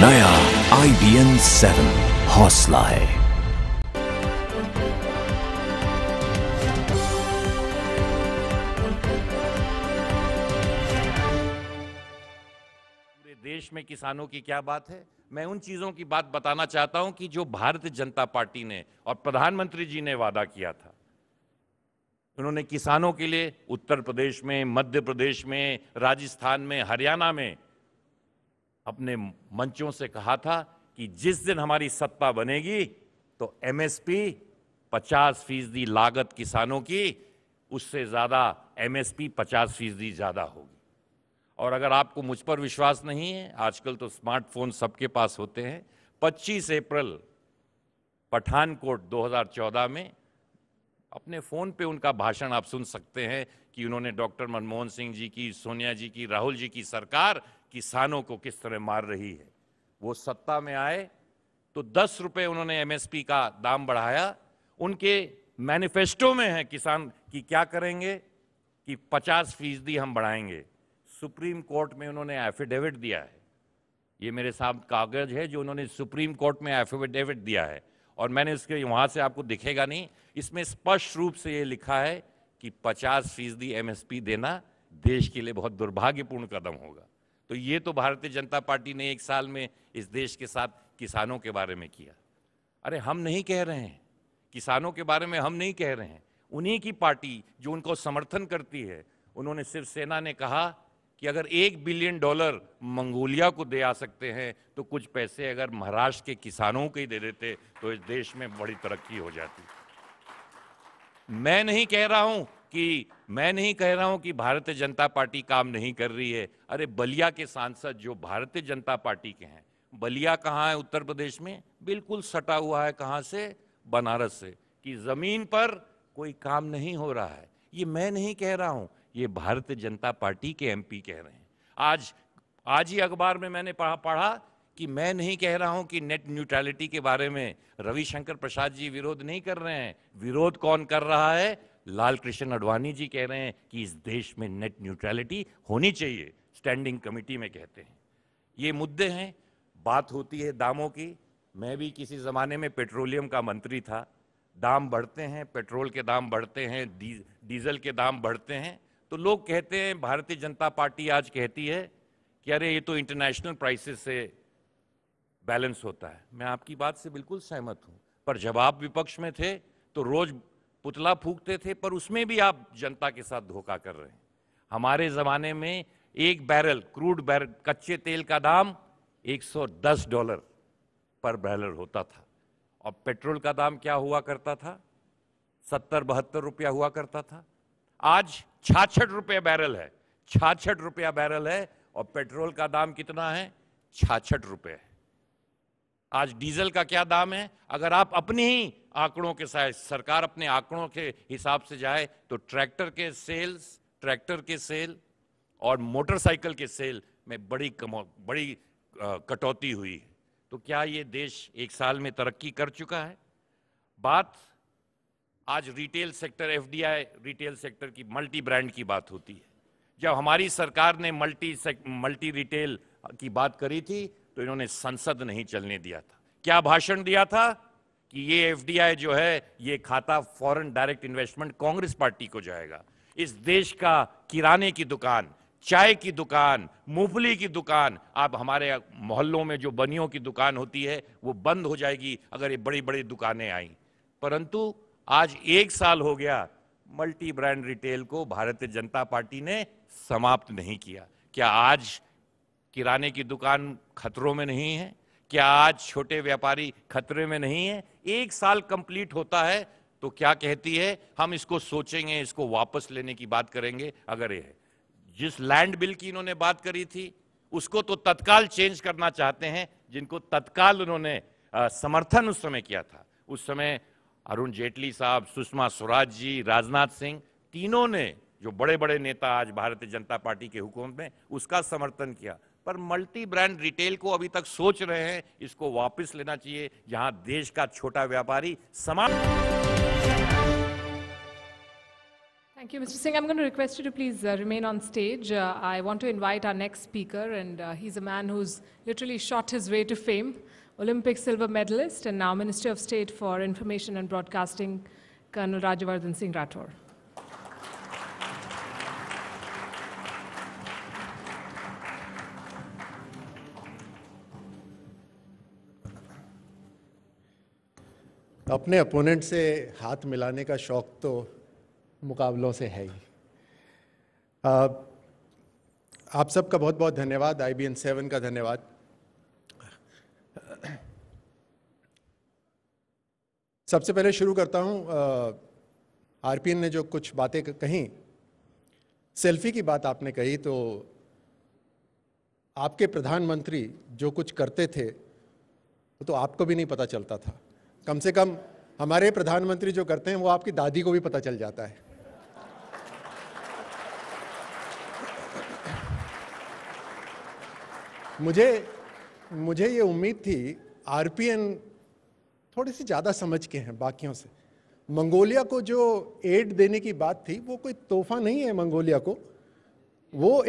नया IBN 7 हौसला है। पूरे देश में किसानों की क्या बात है। मैं उन चीजों की बात बताना चाहता हूं कि जो भारतीय जनता पार्टी ने और प्रधानमंत्री जी ने वादा किया था। उन्होंने किसानों के लिए उत्तर प्रदेश में, मध्य प्रदेश में, राजस्थान में, हरियाणा में अपने मंचों से कहा था कि जिस दिन हमारी सत्ता बनेगी तो MSP 50% लागत किसानों की, उससे ज्यादा MSP 50% ज्यादा होगी। और अगर आपको मुझ पर विश्वास नहीं है, आजकल तो स्मार्टफोन सबके पास होते हैं। 25 अप्रैल पठानकोट 2014 में अपने फोन पे उनका भाषण आप सुन सकते हैं कि उन्होंने डॉक्टर मनमोहन सिंह जी की, सोनिया जी की, राहुल जी की सरकार किसानों को किस तरह मार रही है। वो सत्ता में आए तो 10 रुपए उन्होंने MSP का दाम बढ़ाया। उनके मैनिफेस्टो में है किसान की क्या करेंगे कि 50% हम बढ़ाएंगे। सुप्रीम कोर्ट में उन्होंने एफिडेविट दिया है। ये मेरे साथ कागज है जो उन्होंने सुप्रीम कोर्ट में एफिडेविट दिया है, और मैंने इसके वहां से आपको दिखेगा नहीं, इसमें स्पष्ट रूप से ये लिखा है कि 50% MSP देना देश के लिए बहुत दुर्भाग्यपूर्ण कदम होगा। तो ये तो भारतीय जनता पार्टी ने 1 साल में इस देश के साथ किसानों के बारे में किया। अरे हम नहीं कह रहे हैं, किसानों के बारे में हम नहीं कह रहे हैं, उन्हीं की पार्टी जो उनको समर्थन करती है, उन्होंने शिवसेना ने कहा कि अगर $1 बिलियन मंगोलिया को दे आ सकते हैं तो कुछ पैसे अगर महाराष्ट्र के किसानों को ही दे देते तो इस देश में बड़ी तरक्की हो जाती। मैं नहीं कह रहा हूं कि भारतीय जनता पार्टी काम नहीं कर रही है। अरे बलिया के सांसद जो भारतीय जनता पार्टी के हैं, बलिया कहाँ है उत्तर प्रदेश में? बिल्कुल सटा हुआ है, कहाँ से? बनारस से, कि जमीन पर कोई काम नहीं हो रहा है। ये मैं नहीं कह रहा हूं, ये भारतीय जनता पार्टी के MP कह रहे हैं। आज ही अखबार में मैंने पढ़ा कि मैं नहीं कह रहा हूं कि नेट न्यूट्रलिटी के बारे में रविशंकर प्रसाद जी विरोध नहीं कर रहे हैं। विरोध कौन कर रहा है? लाल कृष्ण आडवाणी जी कह रहे हैं कि इस देश में नेट न्यूट्रलिटी होनी चाहिए, स्टैंडिंग कमेटी में कहते हैं। ये मुद्दे हैं। बात होती है दामों की। मैं भी किसी जमाने में पेट्रोलियम का मंत्री था। दाम बढ़ते हैं, पेट्रोल के दाम बढ़ते हैं, डीजल के दाम बढ़ते हैं, तो लोग कहते हैं, भारतीय जनता पार्टी आज कहती है कि अरे ये तो इंटरनेशनल प्राइसेस से बैलेंस होता है। मैं आपकी बात से बिल्कुल सहमत हूं, पर जब आप विपक्ष में थे तो रोज पुतला फूंकते थे, पर उसमें भी आप जनता के साथ धोखा कर रहे हैं। हमारे जमाने में एक बैरल क्रूड बैरल कच्चे तेल का दाम $110 पर बैरल होता था, और पेट्रोल का दाम क्या हुआ करता था? 70-72 रुपया हुआ करता था। आज 66 रुपये बैरल है, 66 रुपया बैरल है, और पेट्रोल का दाम कितना है? 66 रुपये है। आज डीजल का क्या दाम है? अगर आप अपने ही आंकड़ों के साथ, सरकार अपने आंकड़ों के हिसाब से जाए तो ट्रैक्टर के सेल और मोटरसाइकिल के सेल में बड़ी कटौती हुई है। तो क्या ये देश 1 साल में तरक्की कर चुका है? बात आज retail sector, FDI retail sector की, मल्टी ब्रांड की बात होती है। जब हमारी सरकार ने मल्टी रिटेल की बात करी थी तो इन्होंने संसद नहीं चलने दिया था। क्या भाषण दिया था कि ये FDI जो है, ये खाता foreign direct investment Congress party को जाएगा। इस देश का किराने की दुकान, चाय की दुकान, मूंगफली की दुकान, आप हमारे मोहल्लों में जो बनियों की दुकान होती है वो बंद हो जाएगी अगर ये बड़ी बड़ी दुकानें आई। परंतु आज 1 साल हो गया, मल्टी ब्रांड रिटेल को भारतीय जनता पार्टी ने समाप्त नहीं किया। क्या आज किराने की दुकान खतरों में नहीं है? क्या आज छोटे व्यापारी खतरे में नहीं है? 1 साल कंप्लीट होता है तो क्या कहती है, हम इसको सोचेंगे, इसको वापस लेने की बात करेंगे। अगर ये है, जिस लैंड बिल की इन्होंने बात करी थी उसको तो तत्काल चेंज करना चाहते हैं, जिनको तत्काल उन्होंने समर्थन उस समय किया था। उस समय अरुण जेटली साहब, सुषमा स्वराज जी, राजनाथ सिंह, तीनों ने, जो बड़े बड़े नेता आज भारतीय जनता पार्टी के हुकूमत में, उसका समर्थन किया। पर मल्टी ब्रांड रिटेल को अभी तक सोच रहे हैं, इसको वापस लेना चाहिए, जहां देश का छोटा व्यापारी समाप्त। Thank you, Mr. Singh. I'm going to request you to please remain on stage. I want to invite our next speaker, and he's a man who's literally shot his way to fame, Olympic silver medalist, and now Minister of State for Information and Broadcasting, Colonel Rajyavardhan Singh Rathore. अपने opponent से हाथ मिलाने का शौक तो मुकाबलों से है ही। आप सबका बहुत बहुत धन्यवाद, IBN 7 का धन्यवाद। सबसे पहले शुरू करता हूं, RPN ने जो कुछ बातें कहीं, सेल्फी की बात आपने कही, तो आपके प्रधानमंत्री जो कुछ करते थे तो आपको भी नहीं पता चलता था। कम से कम हमारे प्रधानमंत्री जो करते हैं वो आपकी दादी को भी पता चल जाता है। मुझे ये उम्मीद थी, RPN थोड़ी सी ज़्यादा समझ के हैं बाकियों से। मंगोलिया को जो एड देने की बात थी वो कोई तोहफा नहीं है मंगोलिया को, वो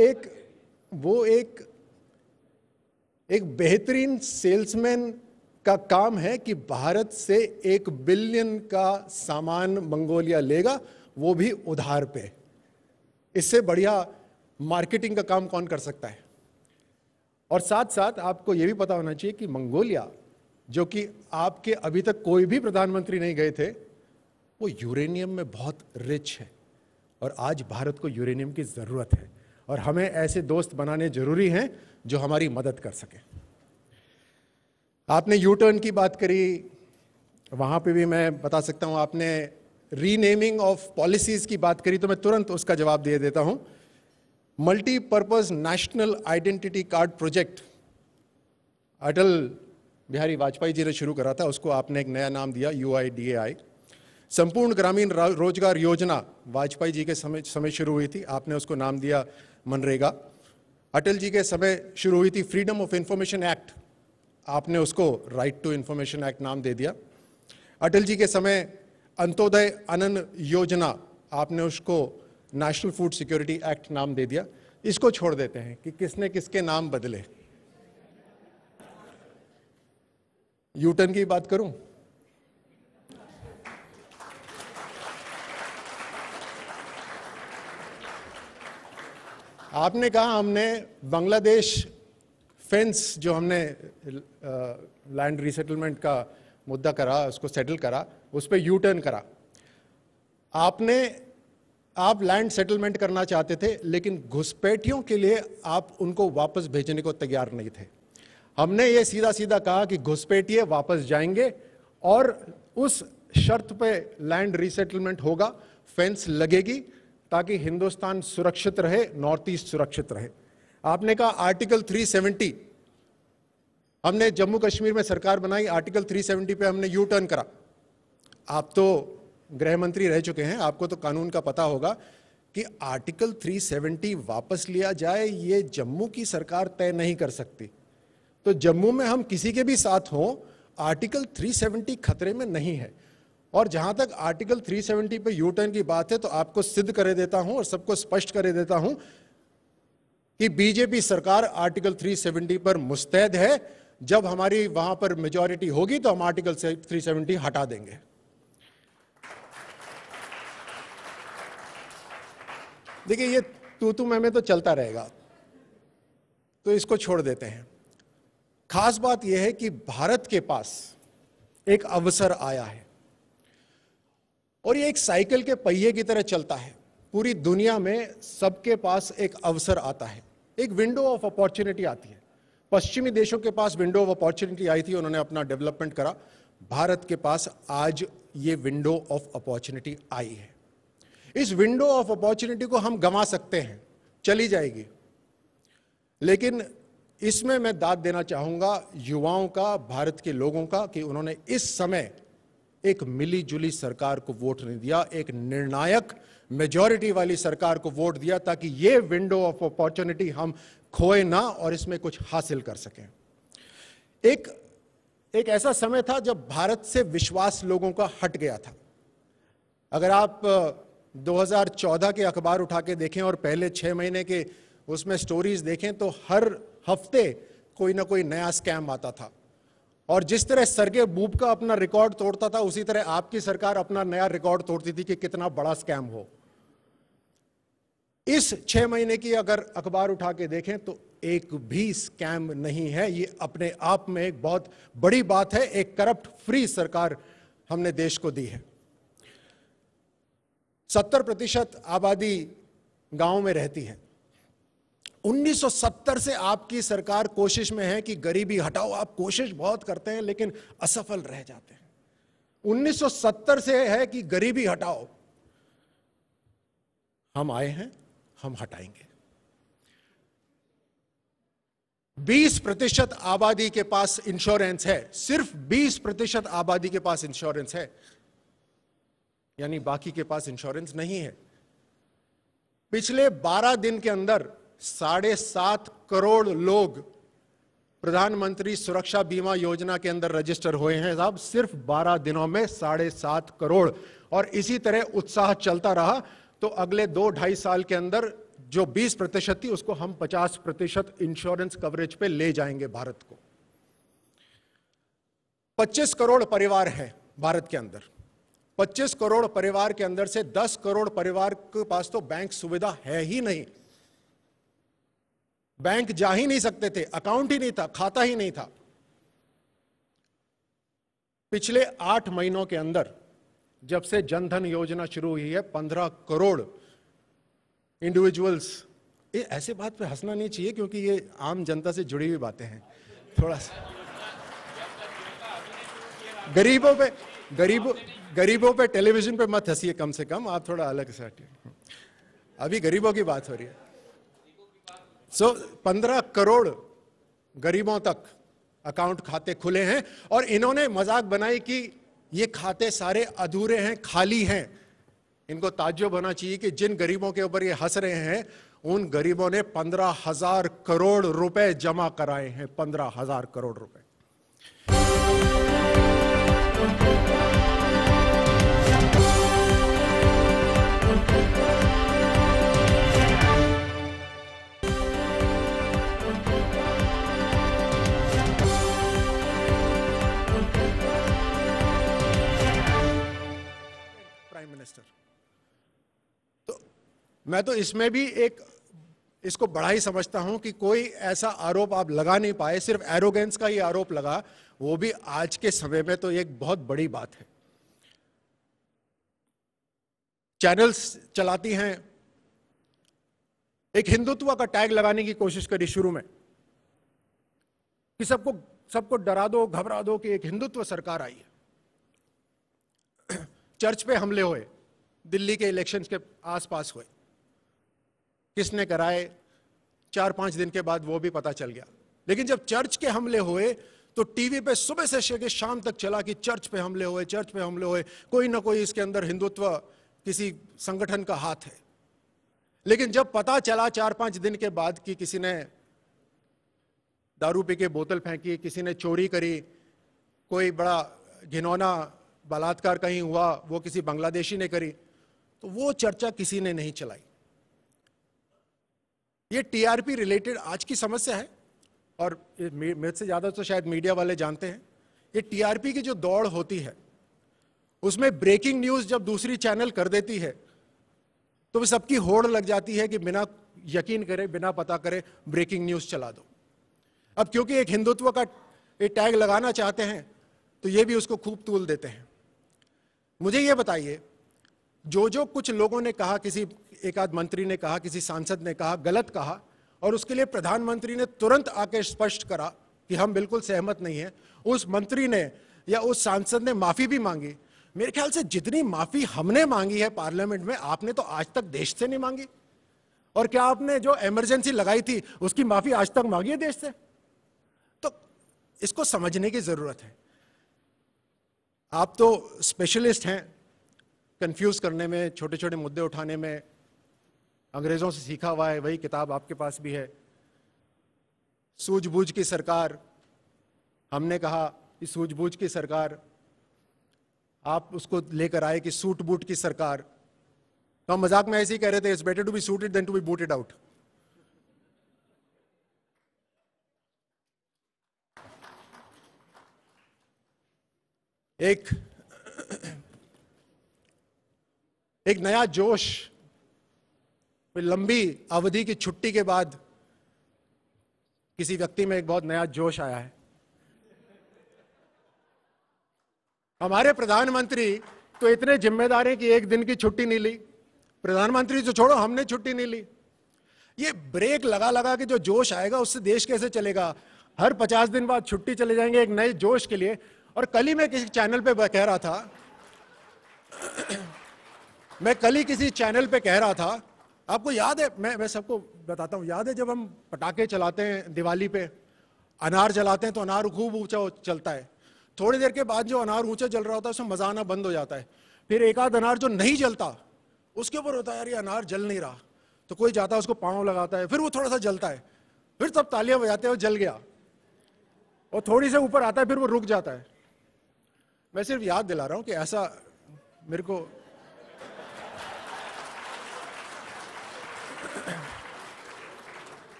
एक बेहतरीन सेल्समैन का काम है कि भारत से 1 बिलियन का सामान मंगोलिया लेगा, वो भी उधार पे। इससे बढ़िया मार्केटिंग का काम कौन कर सकता है। और साथ साथ आपको ये भी पता होना चाहिए कि मंगोलिया, जो कि आपके अभी तक कोई भी प्रधानमंत्री नहीं गए थे, वो यूरेनियम में बहुत रिच है और आज भारत को यूरेनियम की ज़रूरत है और हमें ऐसे दोस्त बनाने जरूरी हैं जो हमारी मदद कर सकें। आपने यू टर्न की बात करी, वहाँ पे भी मैं बता सकता हूँ। आपने रीनेमिंग ऑफ पॉलिसीज़ की बात करी, तो मैं तुरंत उसका जवाब दे देता हूँ। Multipurpose national identity card project Atal Bihari Vajpayee ji ने शुरू करा था, उसको आपने एक नया नाम दिया UIDAI। संपूर्ण ग्रामीण रोजगार योजना वाजपेयी जी के समय शुरू हुई थी, आपने उसको नाम दिया मनरेगा। अटल जी के समय शुरू हुई थी फ्रीडम ऑफ इंफॉर्मेशन एक्ट, आपने उसको राइट टू इंफॉर्मेशन एक्ट नाम दे दिया। अटल जी के समय अंत्योदय अन्न योजना, आपने उसको नेशनल फूड सिक्योरिटी एक्ट नाम दे दिया। इसको छोड़ देते हैं कि किसने किसके नाम बदले। यू टर्न की बात करूं, आपने कहा हमने बांग्लादेश फेंस, जो हमने लैंड रीसेटलमेंट का मुद्दा करा, उसको सेटल करा, उस पर यू टर्न करा। आप लैंड सेटलमेंट करना चाहते थे, लेकिन घुसपैठियों के लिए आप उनको वापस भेजने को तैयार नहीं थे। हमने ये सीधा सीधा कहा कि घुसपैठिए वापस जाएंगे और उस शर्त पे लैंड रीसेटलमेंट होगा, फेंस लगेगी ताकि हिंदुस्तान सुरक्षित रहे, नॉर्थ ईस्ट सुरक्षित रहे। आपने कहा आर्टिकल 370, हमने जम्मू कश्मीर में सरकार बनाई, आर्टिकल 370 पे हमने यू टर्न करा। आप तो गृह मंत्री रह चुके हैं, आपको तो कानून का पता होगा कि आर्टिकल 370 वापस लिया जाए ये जम्मू की सरकार तय नहीं कर सकती। तो जम्मू में हम किसी के भी साथ हों, आर्टिकल 370 खतरे में नहीं है। और जहां तक आर्टिकल 370 पे यू टर्न की बात है, तो आपको सिद्ध कर देता हूं और सबको स्पष्ट कर देता हूं कि बीजेपी सरकार आर्टिकल 370 पर मुस्तैद है। जब हमारी वहां पर मेजॉरिटी होगी तो हम आर्टिकल 370 हटा देंगे। देखिए, ये तू मैं तो चलता रहेगा, तो इसको छोड़ देते हैं। खास बात यह है कि भारत के पास एक अवसर आया है और ये एक साइकिल के पहिए की तरह चलता है। पूरी दुनिया में सबके पास एक अवसर आता है, एक विंडो ऑफ अपॉर्चुनिटी आती है। पश्चिमी देशों के पास विंडो ऑफ अपॉर्चुनिटी आई थी, उन्होंने अपना डेवलपमेंट करा। भारत के पास आज ये विंडो ऑफ अपॉर्चुनिटी आई है। इस विंडो ऑफ अपॉर्चुनिटी को हम गंवा सकते हैं, चली जाएगी, लेकिन इसमें मैं दाद देना चाहूंगा युवाओं का, भारत के लोगों का, कि उन्होंने इस समय एक मिली जुली सरकार को वोट नहीं दिया, एक निर्णायक मेजॉरिटी वाली सरकार को वोट दिया, ताकि ये विंडो ऑफ अपॉर्चुनिटी हम खोए ना और इसमें कुछ हासिल कर सकें। एक ऐसा समय था जब भारत से विश्वास लोगों का हट गया था। अगर आप 2014 के अखबार उठा के देखें और पहले 6 महीने के उसमें स्टोरीज देखें तो हर हफ्ते कोई ना कोई नया स्कैम आता था। और जिस तरह सरगे बूब का अपना रिकॉर्ड तोड़ता था, उसी तरह आपकी सरकार अपना नया रिकॉर्ड तोड़ती थी कि कितना बड़ा स्कैम हो। इस 6 महीने की अगर अखबार उठा के देखें तो एक भी स्कैम नहीं है। ये अपने आप में एक बहुत बड़ी बात है। एक करप्ट फ्री सरकार हमने देश को दी है। 70% आबादी गांव में रहती है। 1970 से आपकी सरकार कोशिश में है कि गरीबी हटाओ। आप कोशिश बहुत करते हैं लेकिन असफल रह जाते हैं। 1970 से है कि गरीबी हटाओ। हम आए हैं, हम हटाएंगे। 20% आबादी के पास इंश्योरेंस है। सिर्फ 20% आबादी के पास इंश्योरेंस है, यानी बाकी के पास इंश्योरेंस नहीं है। पिछले 12 दिन के अंदर 7.5 करोड़ लोग प्रधानमंत्री सुरक्षा बीमा योजना के अंदर रजिस्टर हुए हैं साहब। सिर्फ 12 दिनों में 7.5 करोड़। और इसी तरह उत्साह चलता रहा तो अगले 2-2.5 साल के अंदर जो 20% थी उसको हम 50% इंश्योरेंस कवरेज पे ले जाएंगे भारत को। 25 करोड़ परिवार है भारत के अंदर। 25 करोड़ परिवार के अंदर से 10 करोड़ परिवार के पास तो बैंक सुविधा है ही नहीं। बैंक जा ही नहीं सकते थे, अकाउंट ही नहीं था, खाता ही नहीं था। पिछले 8 महीनों के अंदर जब से जनधन योजना शुरू हुई है, 15 करोड़ इंडिविजुअल्स। ये ऐसे बात पे हंसना नहीं चाहिए क्योंकि ये आम जनता से जुड़ी हुई बातें हैं। थोड़ा सा गरीबों पे टेलीविजन पे मत हंसिए, कम से कम आप थोड़ा अलग से हटिए। अभी गरीबों की बात हो रही है। 15 करोड़ गरीबों तक अकाउंट खाते खुले हैं और इन्होंने मजाक बनाई कि ये खाते सारे अधूरे हैं, खाली हैं। इनको ताज्जुब होना चाहिए कि जिन गरीबों के ऊपर ये हंस रहे हैं उन गरीबों ने 15,000 करोड़ रुपए जमा कराए हैं। 15,000 करोड़ रुपए। प्राइम मिनिस्टर तो मैं तो इसमें भी इसको बड़ा ही समझता हूं कि कोई ऐसा आरोप आप लगा नहीं पाए, सिर्फ एरोगेंस का ही आरोप लगा, वो भी आज के समय में तो एक बहुत बड़ी बात है। चैनल्स चलाती हैं, एक हिंदुत्व का टैग लगाने की कोशिश करी शुरू में कि सबको डरा दो, घबरा दो कि एक हिंदुत्व सरकार आई है। चर्च पे हमले हुए, दिल्ली के इलेक्शंस के आसपास हुए, किसने कराए 4-5 दिन के बाद वो भी पता चल गया। लेकिन जब चर्च के हमले हुए तो टीवी पे सुबह से लेकर शाम तक चला कि चर्च पे हमले हुए, चर्च पे हमले हुए, कोई ना कोई इसके अंदर हिंदुत्व किसी संगठन का हाथ है। लेकिन जब पता चला 4-5 दिन के बाद कि किसी ने दारू पी के बोतल फेंकी, किसी ने चोरी करी, कोई बड़ा घिनौना बलात्कार कहीं हुआ, वो किसी बांग्लादेशी ने करी, तो वो चर्चा किसी ने नहीं चलाई। ये टीआरपी रिलेटेड आज की समस्या है और मेरे से ज्यादा तो शायद मीडिया वाले जानते हैं। ये टीआरपी की जो दौड़ होती है उसमें ब्रेकिंग न्यूज जब दूसरी चैनल कर देती है तो सबकी होड़ लग जाती है कि बिना यकीन करे, बिना पता करे ब्रेकिंग न्यूज चला दो। अब क्योंकि एक हिंदुत्व का ये टैग लगाना चाहते हैं तो ये भी उसको खूब तूल देते हैं। मुझे ये बताइए, जो कुछ लोगों ने कहा, किसी एक आध मंत्री ने कहा, किसी सांसद ने कहा, गलत कहा और उसके लिए प्रधानमंत्री ने तुरंत आके स्पष्ट करा कि हम बिल्कुल सहमत नहीं हैं, उस मंत्री ने या उस सांसद ने माफी भी मांगी। मेरे ख्याल से जितनी माफी हमने मांगी है पार्लियामेंट में, आपने तो आज तक देश से नहीं मांगी। और क्या आपने जो इमरजेंसी लगाई थी उसकी माफी आज तक मांगी है देश से? तो इसको समझने की जरूरत है। आप तो स्पेशलिस्ट हैं कंफ्यूज करने में, छोटे छोटे मुद्दे उठाने में, अंग्रेजों से सीखा हुआ है, वही किताब आपके पास भी है। सूझबूझ की सरकार, हमने कहा कि सूझबूझ की सरकार, आप उसको लेकर आए कि सूट बूट की सरकार। तो हम मजाक में ऐसे ही कह रहे थे, it's better to be suited than to be booted out. एक नया जोश, लंबी अवधि की छुट्टी के बाद किसी व्यक्ति में एक बहुत नया जोश आया है। हमारे प्रधानमंत्री तो इतने जिम्मेदार हैं कि एक दिन की छुट्टी नहीं ली। प्रधानमंत्री तो छोड़ो, हमने छुट्टी नहीं ली। ये ब्रेक लगा लगा के जो जोश आएगा उससे देश कैसे चलेगा? हर 50 दिन बाद छुट्टी चले जाएंगे एक नए जोश के लिए। और कल ही मैं किसी चैनल पे कह रहा था, आपको याद है, मैं सबको बताता हूं, याद है जब हम पटाखे चलाते हैं दिवाली पे, अनार जलाते हैं तो अनार खूब ऊंचा चलता है। थोड़ी देर के बाद जो अनार ऊंचा जल रहा होता है उसमें मजा आना बंद हो जाता है। फिर एक आध अनार जो नहीं जलता उसके ऊपर होता है यार ये अनार जल नहीं रहा, तो कोई जाता है उसको पांव लगाता है, फिर वो थोड़ा सा जलता है, फिर तब तालियां बजाते हैं वो जल गया, और थोड़ी से ऊपर आता है फिर वो रुक जाता है। मैं सिर्फ याद दिला रहा हूं कि ऐसा मेरे को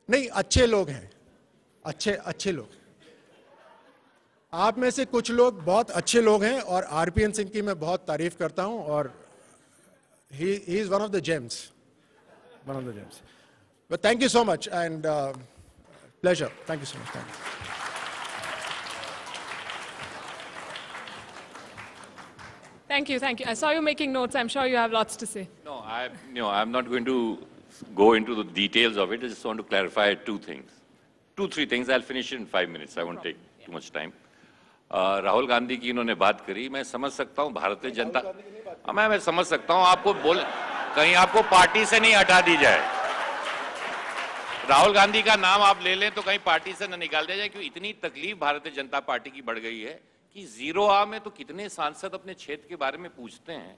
नहीं, अच्छे लोग हैं, अच्छे लोग। आप में से कुछ लोग बहुत अच्छे लोग हैं और आरपीएन सिंह की मैं बहुत तारीफ करता हूं, और he is one of the gems. But thank you so much and pleasure. Thank you so much. Thank you. I saw you making notes. I'm sure you have lots to say. No, I'm not going to go into the details of it. I just want to clarify two, three things. I'll finish it in 5 minutes. I won't take too much time. Rahul Gandhi की इन्होंने बात करी, मैं समझ सकता हूं भारतीय जनता, मैं समझ सकता हूं, आपको कहीं आपको पार्टी से नहीं हटा दी जाए। राहुल गांधी का नाम आप ले लें तो कहीं पार्टी से न निकाल दिया जाए, क्योंकि इतनी तकलीफ भारतीय जनता पार्टी की बढ़ गई है कि 0A में तो कितने सांसद अपने क्षेत्र के बारे में पूछते हैं,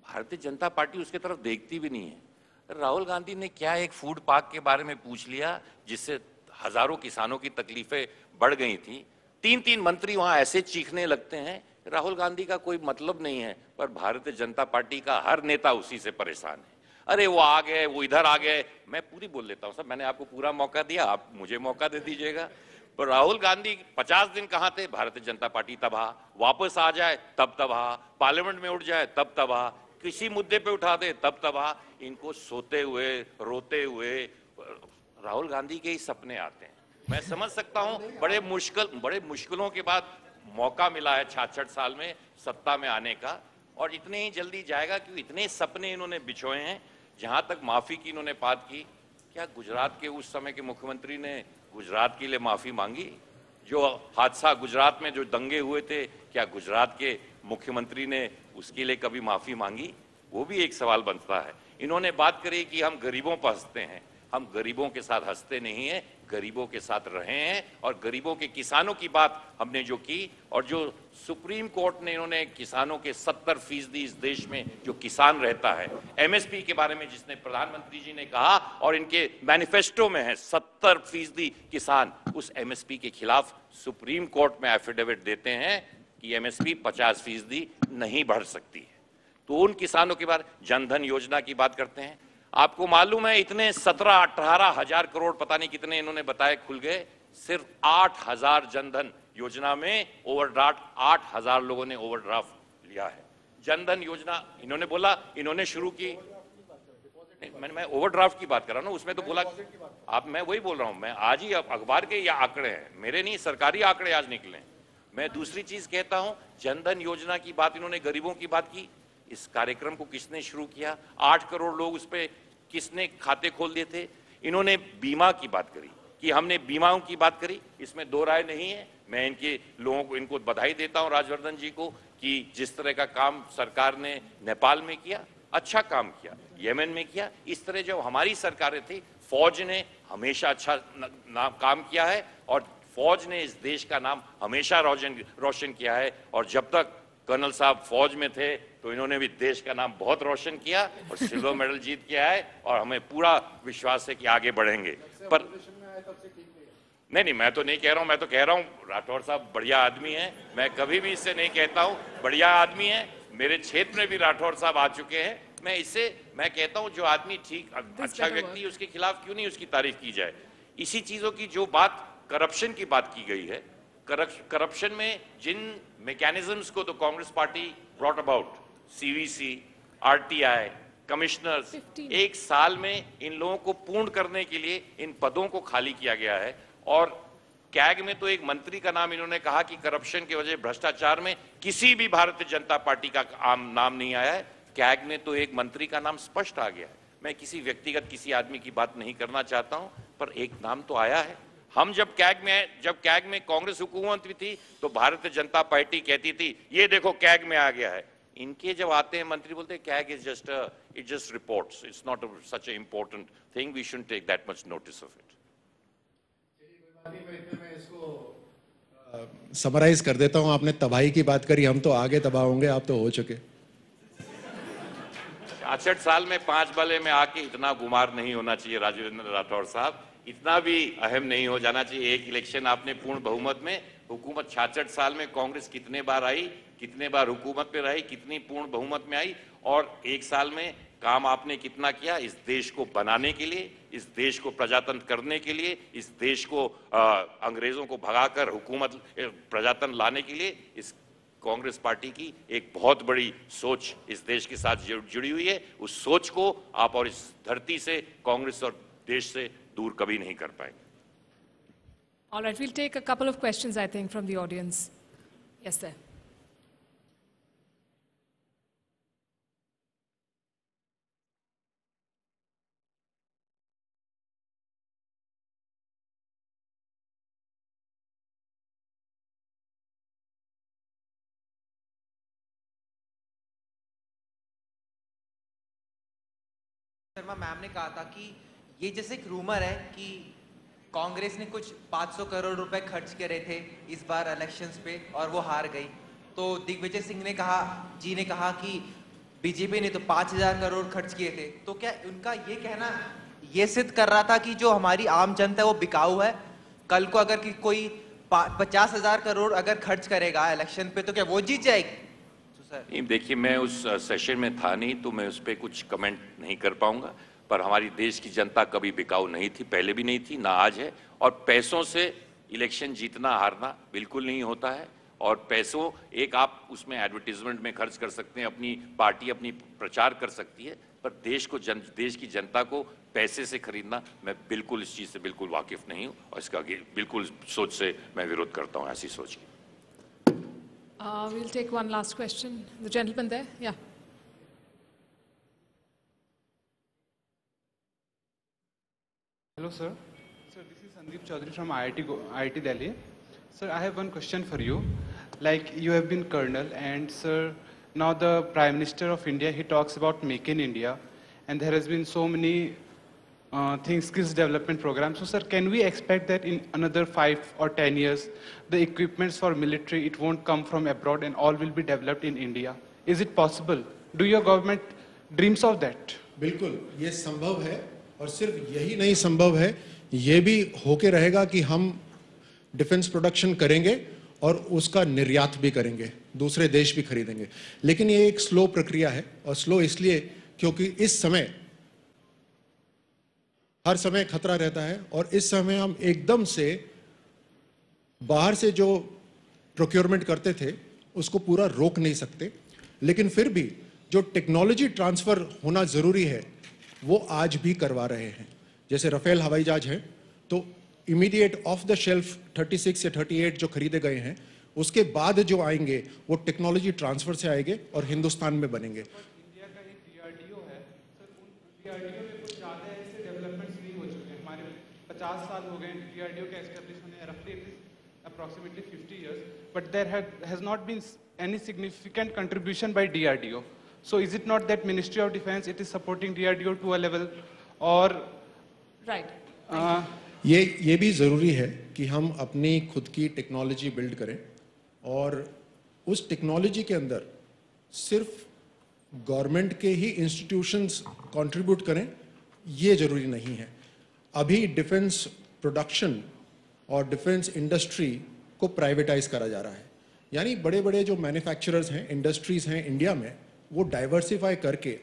भारतीय जनता पार्टी उसके तरफ देखती भी नहीं है। राहुल गांधी ने क्या एक फूड पार्क के बारे में पूछ लिया जिससे हजारों किसानों की तकलीफें बढ़ गई थी। 3 मंत्री वहां ऐसे चीखने लगते हैं, राहुल गांधी का कोई मतलब नहीं है, पर भारतीय जनता पार्टी का हर नेता उसी से परेशान है। अरे वो आ गए, वो इधर आ गए, मैं पूरी बोल लेता हूं सर, मैंने आपको पूरा मौका दिया, आप मुझे मौका दे दीजिएगा। पर राहुल गांधी 50 दिन कहां थे, भारतीय जनता पार्टी तबाह, वापस आ जाए तब तबाह, पार्लियामेंट में उठ जाए तब तबाह, किसी मुद्दे पे उठा दे तब तबाह। इनको सोते हुए रोते हुए राहुल गांधी के ही सपने आते हैं। मैं समझ सकता हूं बड़े मुश्किलों के बाद मौका मिला है 66 साल में सत्ता में आने का, और इतने ही जल्दी जाएगा क्योंकि इतने सपने इन्होंने बिछोए हैं। जहां तक माफी की इन्होंने बात की, क्या गुजरात के उस समय के मुख्यमंत्री ने गुजरात के लिए माफी मांगी? जो हादसा गुजरात में जो दंगे हुए थे, क्या गुजरात के मुख्यमंत्री ने उसके लिए कभी माफी मांगी? वो भी एक सवाल बनता है। इन्होंने बात करी कि हम गरीबों पर हंसते हैं, हम गरीबों के साथ हंसते नहीं हैं, गरीबों के साथ रहे हैं। और गरीबों के किसानों की बात हमने जो की, और जो सुप्रीम कोर्ट ने इन्होंने किसानों के 70% इस देश में जो किसान रहता है, एमएसपी के बारे में जिसने प्रधानमंत्री जी ने कहा और इनके मैनिफेस्टो में है 70% किसान, उस एमएसपी के खिलाफ सुप्रीम कोर्ट में एफिडेविट देते हैं कि एमएसपी 50% नहीं बढ़ सकती है। तो उन किसानों के बारे, जनधन योजना की बात करते हैं। आपको मालूम है इतने 17-18 हजार करोड़ पता नहीं कितने इन्होंने बताए खुल गए, सिर्फ 8000 जनधन योजना में ओवरड्राफ्ट, 8000 लोगों ने ओवरड्राफ्ट लिया है। जनधन योजना इन्होंने बोला, इन्होंने शुरू की, मैं ओवरड्राफ्ट की बात कर रहा हूं, उसमें तो बोला आप, मैं वही बोल रहा हूं, मैं आज ही अखबार के ये आंकड़े हैं, मेरे नहीं, सरकारी आंकड़े आज निकले। मैं दूसरी चीज कहता हूं, जनधन योजना की बात, इन्होंने गरीबों की बात की। इस कार्यक्रम को किसने शुरू किया? 8 करोड़ लोग उस पर किसने खाते खोल दिए थे? इन्होंने बीमा की बात करी कि हमने बीमाओं की बात करी, इसमें दो राय नहीं है। मैं इनके लोगों को, इनको बधाई देता हूं, राजवर्धन जी को, कि जिस तरह का काम सरकार ने नेपाल में किया, अच्छा काम किया, येमेन में किया। इस तरह जब हमारी सरकारें थी, फौज ने हमेशा अच्छा काम किया है, और फौज ने इस देश का नाम हमेशा रोशन किया है। और जब तक कर्नल साहब फौज में थे तो इन्होंने भी देश का नाम बहुत रोशन किया और सिल्वर मेडल जीत के आए, और हमें पूरा विश्वास है कि आगे बढ़ेंगे। पर नहीं, मैं तो नहीं कह रहा हूं, मैं तो कह रहा हूं राठौर साहब बढ़िया आदमी है, मैं कभी भी इससे नहीं कहता हूं बढ़िया आदमी है। मेरे क्षेत्र में भी राठौर साहब आ चुके हैं। मैं कहता हूं जो आदमी ठीक अच्छा व्यक्ति है उसके खिलाफ क्यों नहीं उसकी तारीफ की जाए। इसी चीजों की जो बात करप्शन की बात की गई है, करप्शन में जिन मैकेनिज्म्स को तो Congress party brought about, CVC, RTI, commissioners, एक साल में इन लोगों को पूर्ण करने के लिए इन पदों को खाली किया गया है। और कैग में तो एक मंत्री का नाम इन्होंने कहा कि करप्शन की वजह भ्रष्टाचार में किसी भी भारतीय जनता पार्टी का नाम नहीं आया है। कैग में तो एक मंत्री का नाम स्पष्ट आ गया है। मैं किसी व्यक्तिगत किसी आदमी की बात नहीं करना चाहता हूं, पर एक नाम तो आया है। हम जब कैग में कांग्रेस हुकूमत भी थी तो भारतीय जनता पार्टी कहती थी ये देखो कैग में आ गया है। इनके जब आते हैं मंत्री बोलते हैं CAG is just reports, it's not such a important thing, we shouldn't take that much notice of it. मैं इसको समराइज कर देता हूं। आपने तबाही की बात करी, हम तो आगे तबाह होंगे, आप तो हो चुके। 66 साल में 5 बल्ले में आके इतना गुमार नहीं होना चाहिए राजेंद्र राठौर साहब, इतना भी अहम नहीं हो जाना चाहिए। एक इलेक्शन आपने पूर्ण बहुमत में, हुकूमत 66 साल में कांग्रेस कितने बार आई, कितने बार हुकूमत पे रही, कितनी पूर्ण बहुमत में आई, और एक साल में काम आपने कितना किया इस देश को बनाने के लिए, इस देश को प्रजातंत्र करने के लिए, इस देश को अंग्रेजों को भगाकर हुकूमत प्रजातंत्र लाने के लिए। इस कांग्रेस पार्टी की एक बहुत बड़ी सोच इस देश के साथ जुड़ी हुई है। उस सोच को आप और इस धरती से, कांग्रेस और देश से दूर कभी नहीं कर पाएंगे। All right, we'll take a couple of questions, I think, from the audience. Yes, sir. Sharma ma'am ने कहा था कि ये जैसे एक रूमर है कि कांग्रेस ने कुछ 500 करोड़ रुपए खर्च करे थे इस बार इलेक्शंस पे और वो हार गई। तो दिग्विजय सिंह ने कहा कि बीजेपी ने तो 5000 करोड़ खर्च किए थे। तो क्या उनका ये कहना ये सिद्ध कर रहा था कि जो हमारी आम जनता है वो बिकाऊ है? कल को अगर कि कोई 50,000 करोड़ अगर खर्च करेगा इलेक्शन पे तो क्या वो जीत जाएगी? नहीं, देखिए मैं उस सेशन में था नहीं तो मैं उस पर कुछ कमेंट नहीं कर पाऊंगा, पर हमारी देश की जनता कभी बिकाऊ नहीं थी, पहले भी नहीं थी, ना आज है। और पैसों से इलेक्शन जीतना हारना बिल्कुल नहीं होता है। और पैसों एक आप उसमें एडवर्टीजमेंट में खर्च कर सकते हैं, अपनी पार्टी अपनी प्रचार कर सकती है, पर देश की जनता को पैसे से खरीदना, मैं बिल्कुल इस चीज़ से बिल्कुल वाकिफ नहीं हूँ और इसका बिल्कुल सोच से मैं विरोध करता हूँ, ऐसी सोच की। We'll take one last question. The gentleman there, yeah. Hello, sir. Sir, this is Sandeep Chaudhary from IIT Delhi. Sir, I have one question for you. Like, you have been colonel, and sir, now the Prime Minister of India, he talks about Make in India, and there has been so many skills development programs. So, sir, can we expect that in another 5 or 10 years, the equipments for military, it won't come from abroad and all will be developed in India? Is it possible? Do your government dreams of that? बिल्कुल, ये संभव है, और सिर्फ यही नहीं संभव है, ये भी होके रहेगा कि हम डिफेंस प्रोडक्शन करेंगे और उसका निर्यात भी करेंगे, दूसरे देश भी खरीदेंगे। लेकिन ये एक स्लो प्रक्रिया है, और स्लो इसलिए क्योंकि इस समय हर समय खतरा रहता है, और इस समय हम एकदम से बाहर से जो प्रोक्योरमेंट करते थे उसको पूरा रोक नहीं सकते। लेकिन फिर भी जो टेक्नोलॉजी ट्रांसफर होना जरूरी है वो आज भी करवा रहे हैं। जैसे राफेल हवाई जहाज हैं तो इमीडिएट ऑफ द शेल्फ 36 या 38 जो खरीदे गए हैं, उसके बाद जो आएंगे वो टेक्नोलॉजी ट्रांसफर से आएंगे और हिंदुस्तान में बनेंगे। इंडिया का एक डीआरडीओ है सर, उन डीआरडीओ में कुछ ज़्यादा ऐसे डेवलपमेंट्स नहीं हो चुके हैं। हमारे 50 साल हो गए डीआरडीओ के एस्टेब्लिश होने, रफली approximately 50 years, but there has not been any significant contribution by DRDO. So is it not that Ministry of Defense, it is supporting DRDO to a level, or right? ये भी ज़रूरी है कि हम अपनी खुद की टेक्नोलॉजी बिल्ड करें, और उस टेक्नोलॉजी के अंदर सिर्फ गवर्नमेंट के ही इंस्टीट्यूशंस कंट्रीब्यूट करें, ये ज़रूरी नहीं है। अभी डिफेंस प्रोडक्शन और डिफेंस इंडस्ट्री को प्राइवेटाइज करा जा रहा है, यानी बड़े बड़े जो मैन्युफैक्चरर्स हैं, इंडस्ट्रीज़ हैं इंडिया में, वो डाइवर्सिफाई करके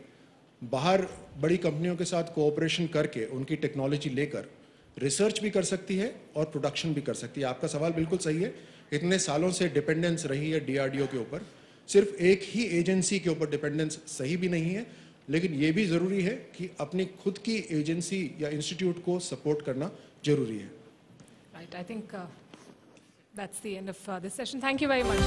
बाहर बड़ी कंपनियों के साथ कोऑपरेशन करके उनकी टेक्नोलॉजी लेकर रिसर्च भी कर सकती है और प्रोडक्शन भी कर सकती है। आपका सवाल बिल्कुल सही है, इतने सालों से डिपेंडेंस रही है DRDO के ऊपर, सिर्फ एक ही एजेंसी के ऊपर डिपेंडेंस सही भी नहीं है, लेकिन ये भी ज़रूरी है कि अपनी खुद की एजेंसी या इंस्टीट्यूट को सपोर्ट करना जरूरी है। Right, I think that's the end of this session. Thank you very much.